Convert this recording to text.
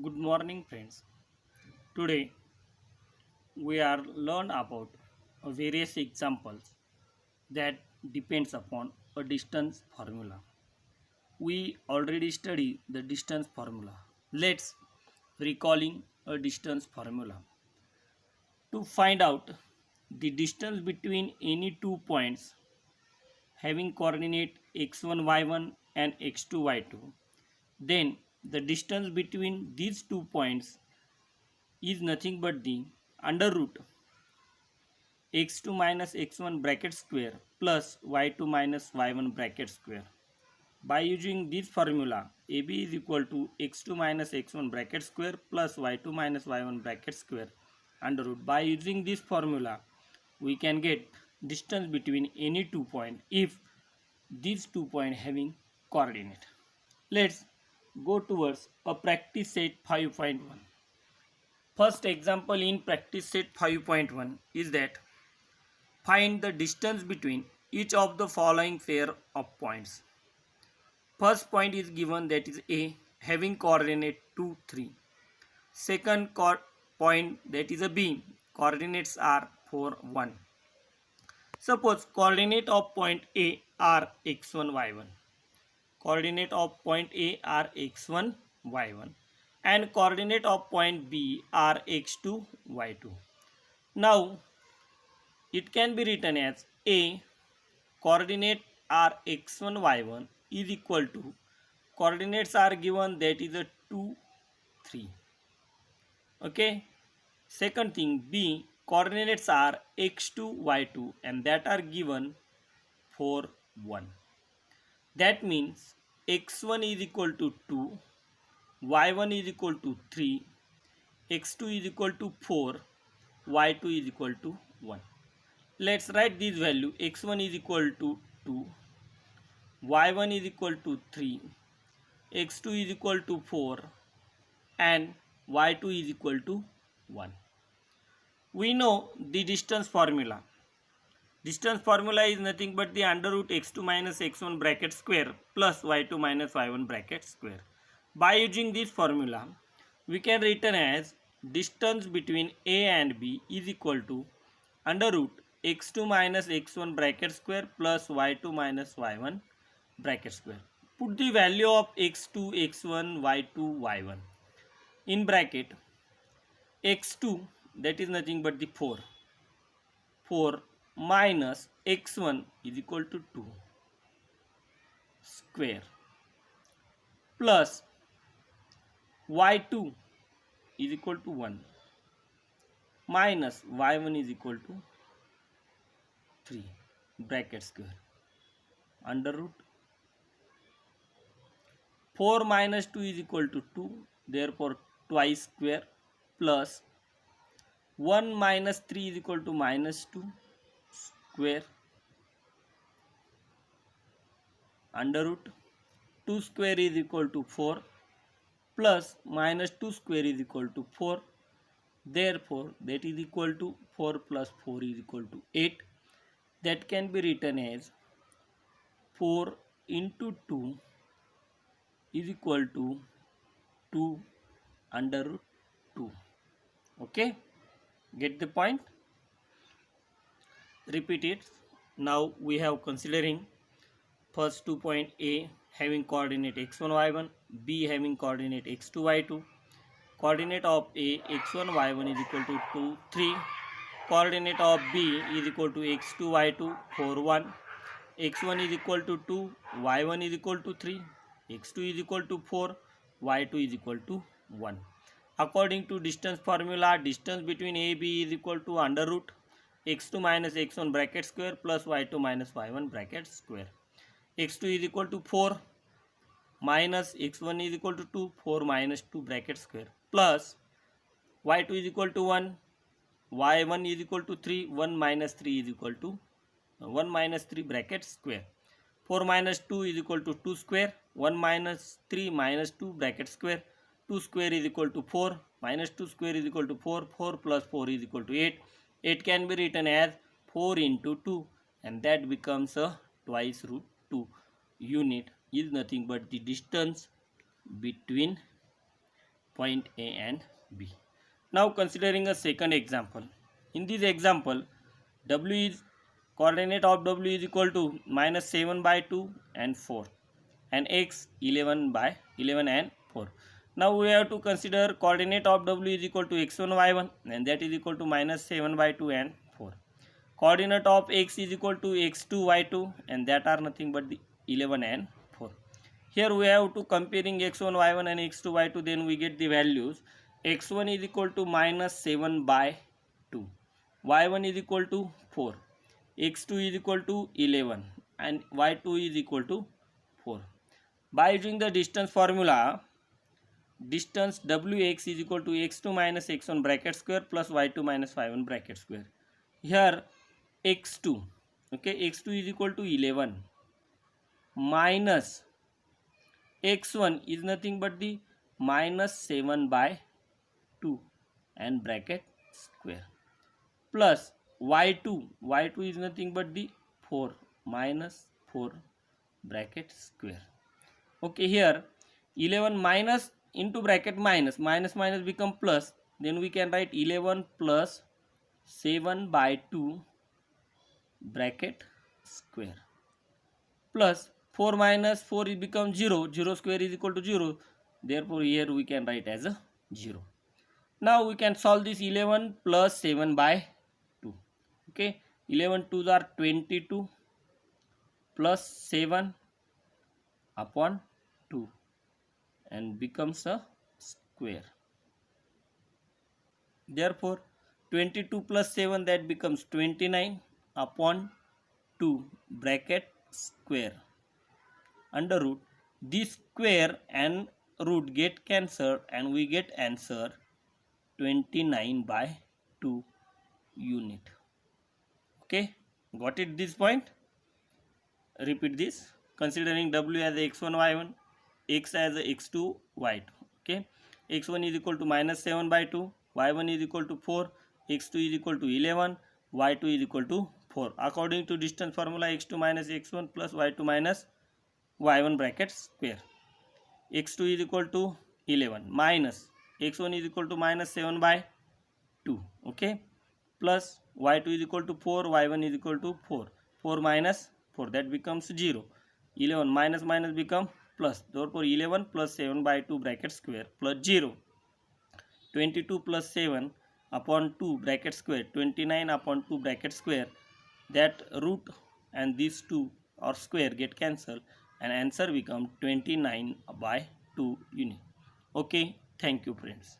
Good morning, friends. Today we are learn about various examples that depends upon a distance formula. We already studied the distance formula. Let's recalling a distance formula. To find out the distance between any two points having coordinate x1 y1 and x2 y2, then the distance between these 2 points is nothing but the under root x2 minus x1 bracket square plus y2 minus y1 bracket square. By using this formula, AB is equal to x2 minus x1 bracket square plus y2 minus y1 bracket square under root. By using this formula, we can get distance between any 2 points if these 2 points having coordinate. Let's go towards a practice set 5.1. First example in practice set 5.1 is that find the distance between each of the following pair of points. First point is given, that is A, having coordinate 2, 3. Second point, that is a B, coordinates are 4, 1. Suppose coordinate of point A are x1, y1. Coordinate of point A are x1, y1. And coordinate of point B are x2, y2. Now, it can be written as A coordinate are x1 y1 is equal to coordinates are given, that is a 2 3. Okay, second thing, B coordinates are x2 y2 and that are given 4 1. That means x1 is equal to 2, y1 is equal to 3, x2 is equal to 4, y2 is equal to 1. Let's write this value. X1 is equal to 2, y1 is equal to 3, x2 is equal to 4 and y2 is equal to 1. We know the distance formula. Distance formula is nothing but the under root x2 minus x1 bracket square plus y2 minus y1 bracket square. By using this formula, we can written as distance between A and B is equal to under root x2 minus x1 bracket square plus y2 minus y1 bracket square. Put the value of x2, x1, y2, y1 in bracket. X2, that is nothing but the 4. 4 minus x1 is equal to 2 square plus y2 is equal to 1 minus y1 is equal to 3 bracket square under root 4 minus 2 is equal to 2, therefore twice square plus 1 minus 3 is equal to minus 2 square under root 2 square is equal to 4 plus minus 2 square is equal to 4. Therefore, that is equal to 4 plus 4 is equal to 8. That can be written as 4 into 2 is equal to 2 under root 2. Okay, get the point? Repeat it. Now we have considering first 2 point A having coordinate x1 y1, B having coordinate x2 y2. Coordinate of A x1 y1 is equal to 2 3. Coordinate of B is equal to x2 y2 4 1. x1 is equal to 2, y1 is equal to 3, x2 is equal to 4, y2 is equal to 1. According to distance formula, distance between A B is equal to under root x2 minus x1 bracket square plus y2 minus y1 bracket square. x2 is equal to 4 minus x1 is equal to 2, 4 minus 2 bracket square plus y2 is equal to 1, y1 is equal to 3, 1 minus 3 is equal to 1 minus 3 bracket square. 4 minus 2 is equal to 2 square, 1 minus 3 minus 2 bracket square, 2 square is equal to 4, minus 2 square is equal to 4, 4 plus 4 is equal to 8. 8 can be written as 4 into 2 and that becomes a twice root 2. Unit is nothing but the distance between point A and B. Now considering a second example. In this example, W is coordinate of W is equal to minus 7 by 2 and 4 and X 11 by 11 and 4. Now we have to consider coordinate of W is equal to x1 y1 and that is equal to minus 7 by 2 and 4. Coordinate of X is equal to x2 y2 and that are nothing but the 11 and 4. Here we have to comparing x1 y1 and x2 y2, then we get the values. X1 is equal to minus 7 by 2, y1 is equal to 4, x2 is equal to 11 and y2 is equal to 4. By using the distance formula, distance Wx is equal to x2 minus x1 bracket square plus y2 minus y1 bracket square. Here x2, okay, x2 is equal to 11 minus x1 is nothing but the minus 7 by 2 and bracket square plus y2 is nothing but the 4 minus 4 bracket square. Okay, here 11 minus into bracket minus become plus, then we can write 11 plus 7 by 2 bracket square plus 4 minus 4 it becomes 0, 0 square is equal to 0, therefore here we can write as a 0. Now we can solve this 11 plus 7 by 2. Okay, 11 2s are 22 plus 7 upon 2 and becomes a square. Therefore 22 plus 7 that becomes 29 upon 2 bracket square under root. This square and root get cancelled and we get answer 29 by 2 unit. Okay, got it this point? Repeat this. Considering W as x1 y1, x as x2 y2. Okay, x1 is equal to minus 7 by 2, y1 is equal to 4, x2 is equal to 11, y2 is equal to 4. According to distance formula, x2 minus x1 plus y2 minus y1 bracket square. x2 is equal to 11 minus x1 is equal to minus 7 by 2. Okay, plus y2 is equal to 4, y1 is equal to 4. 4 minus 4 that becomes 0. 11 minus minus become plus, therefore 11 plus 7 by 2 bracket square plus 0. 22 plus 7 upon 2 bracket square, 29 upon 2 bracket square, that root and these two or square get cancelled and answer become 29 by 2 unit. Okay, thank you friends.